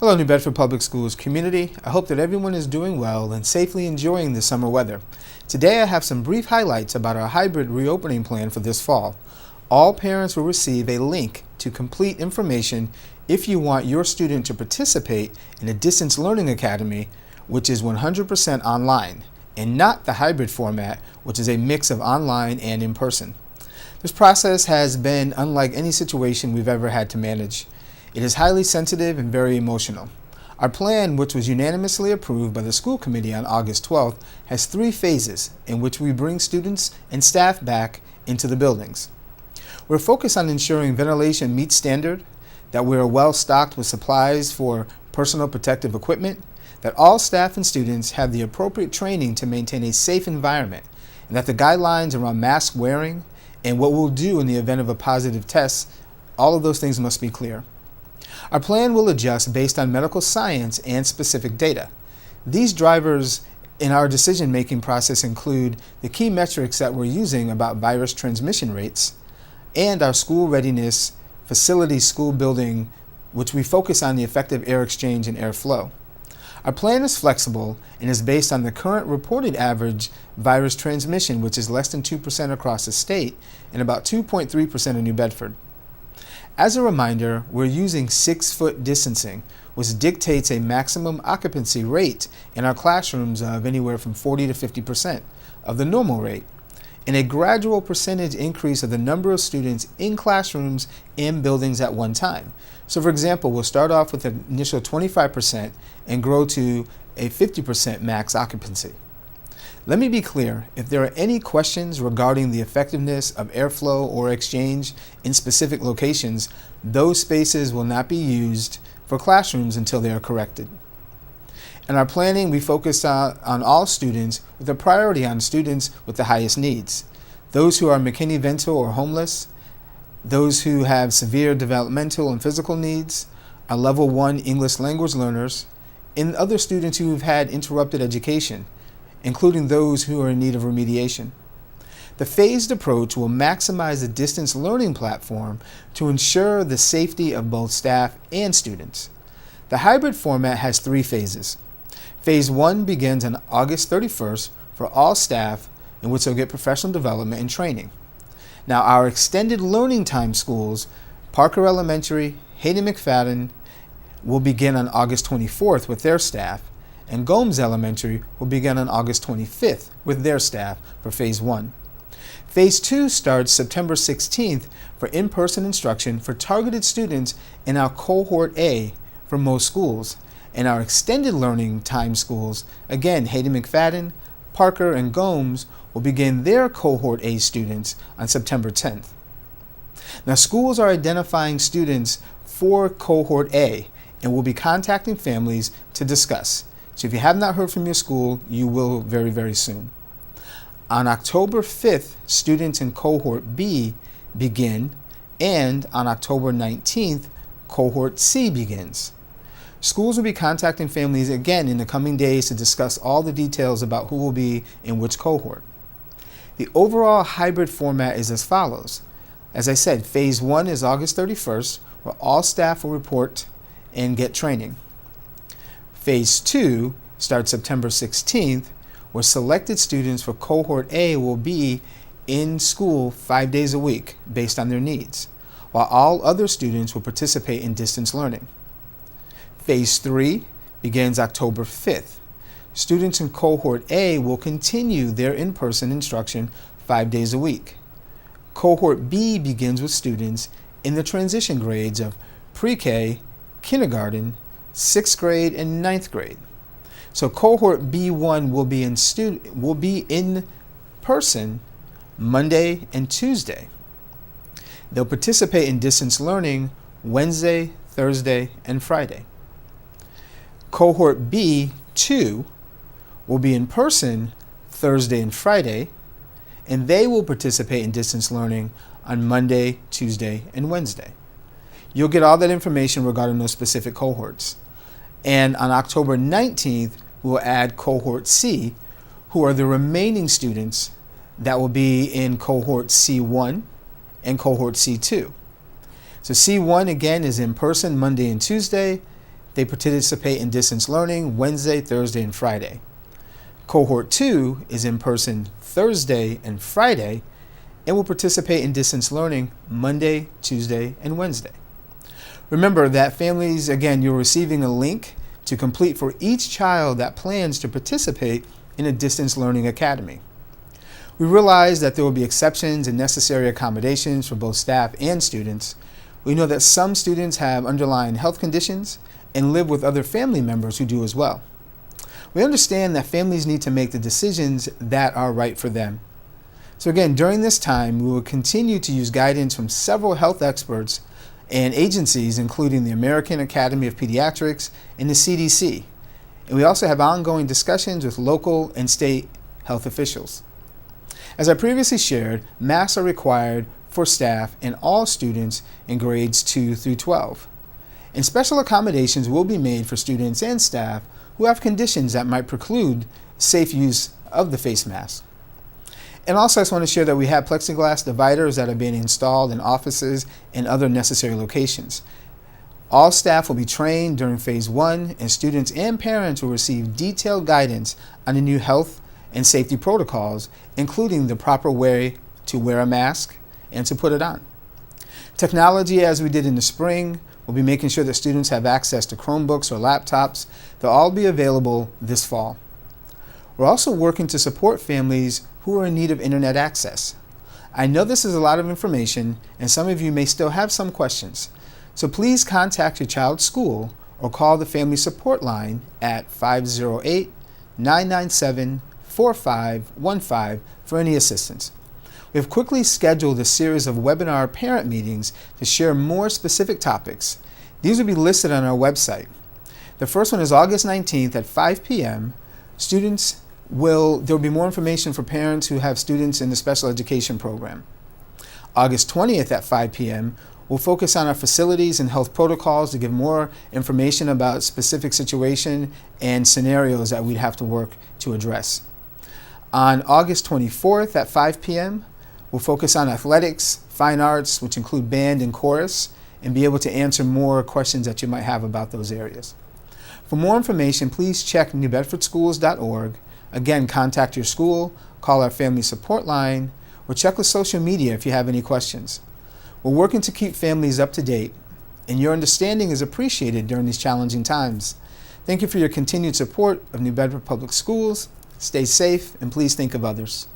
Hello, New Bedford Public Schools community. I hope that everyone is doing well and safely enjoying the summer weather. Today I have some brief highlights about our hybrid reopening plan for this fall. All parents will receive a link to complete information if you want your student to participate in a distance learning academy, which is 100% online, and not the hybrid format, which is a mix of online and in person. This process has been unlike any situation we've ever had to manage. It is highly sensitive and very emotional. Our plan, which was unanimously approved by the school committee on August 12th, has 3 phases in which we bring students and staff back into the buildings. We're focused on ensuring ventilation meets standard, that we are well stocked with supplies for personal protective equipment, that all staff and students have the appropriate training to maintain a safe environment, and that the guidelines around mask wearing and what we'll do in the event of a positive test, all of those things must be clear. Our plan will adjust based on medical science and specific data. These drivers in our decision-making process include the key metrics that we're using about virus transmission rates and our school readiness, facility school building, which we focus on the effective air exchange and airflow. Our plan is flexible and is based on the current reported average virus transmission, which is less than 2% across the state and about 2.3% in New Bedford. As a reminder, we're using 6-foot distancing, which dictates a maximum occupancy rate in our classrooms of anywhere from 40 to 50% of the normal rate, and a gradual percentage increase of the number of students in classrooms and buildings at one time. So for example, we'll start off with an initial 25% and grow to a 50% max occupancy. Let me be clear, if there are any questions regarding the effectiveness of airflow or exchange in specific locations, those spaces will not be used for classrooms until they are corrected. In our planning, we focused on all students with a priority on students with the highest needs. Those who are McKinney-Vento or homeless, those who have severe developmental and physical needs, our level 1 English language learners, and other students who have had interrupted education, including those who are in need of remediation. The phased approach will maximize the distance learning platform to ensure the safety of both staff and students. The hybrid format has 3 phases. Phase 1 begins on August 31st for all staff, in which they'll get professional development and training. Now, our extended learning time schools, Parker Elementary, Hayden McFadden, will begin on August 24th with their staff, and Gomes Elementary will begin on August 25th with their staff for Phase 1. Phase 2 starts September 16th for in-person instruction for targeted students in our Cohort A for most schools, and our extended learning time schools, again Hayden McFadden, Parker, and Gomes, will begin their Cohort A students on September 10th. Now, schools are identifying students for Cohort A and will be contacting families to discuss. So if you have not heard from your school, you will very, very soon. On October 5th, students in Cohort B begin, and on October 19th, Cohort C begins. Schools will be contacting families again in the coming days to discuss all the details about who will be in which cohort. The overall hybrid format is as follows. As I said, Phase 1 is August 31st, where all staff will report and get training. Phase 2 starts September 16th, where selected students for Cohort A will be in school 5 days a week based on their needs, while all other students will participate in distance learning. Phase 3 begins October 5th. Students in Cohort A will continue their in-person instruction 5 days a week. Cohort B begins with students in the transition grades of pre-K, kindergarten, 6th grade, and 9th grade. So Cohort B1 will be in person Monday and Tuesday. They'll participate in distance learning Wednesday, Thursday, and Friday. Cohort B2 will be in person Thursday and Friday, and they will participate in distance learning on Monday, Tuesday, and Wednesday. You'll get all that information regarding those specific cohorts. And on October 19th, we'll add Cohort C, who are the remaining students that will be in Cohort C1 and Cohort C2. So C1 again is in person Monday and Tuesday. They participate in distance learning Wednesday, Thursday, and Friday. Cohort 2 is in person Thursday and Friday and will participate in distance learning Monday, Tuesday, and Wednesday. Remember that families, again, you're receiving a link to complete for each child that plans to participate in a distance learning academy. We realize that there will be exceptions and necessary accommodations for both staff and students. We know that some students have underlying health conditions and live with other family members who do as well. We understand that families need to make the decisions that are right for them. So again, during this time, we will continue to use guidance from several health experts and agencies, including the American Academy of Pediatrics and the CDC. And we also have ongoing discussions with local and state health officials. As I previously shared, masks are required for staff and all students in grades 2 through 12. And special accommodations will be made for students and staff who have conditions that might preclude safe use of the face mask. And also I just want to share that we have plexiglass dividers that are being installed in offices and other necessary locations. All staff will be trained during phase 1, and students and parents will receive detailed guidance on the new health and safety protocols, including the proper way to wear a mask and to put it on. Technology, as we did in the spring, we'll be making sure that students have access to Chromebooks or laptops. They'll all be available this fall. We're also working to support families who are in need of internet access. I know this is a lot of information, and some of you may still have some questions. So please contact your child's school or call the Family Support Line at 508-997-4515 for any assistance. We have quickly scheduled a series of webinar parent meetings to share more specific topics. These will be listed on our website. The first one is August 19th at 5 p.m. There will be more information for parents who have students in the special education program. August 20th at 5 p.m. we'll focus on our facilities and health protocols to give more information about specific situation and scenarios that we'd have to work to address. On August 24th at 5 p.m., we'll focus on athletics, fine arts, which include band and chorus, and be able to answer more questions that you might have about those areas. For more information, please check newbedfordschools.org. Again, contact your school, call our family support line, or check with social media if you have any questions. We're working to keep families up to date, and your understanding is appreciated during these challenging times. Thank you for your continued support of New Bedford Public Schools. Stay safe, and please think of others.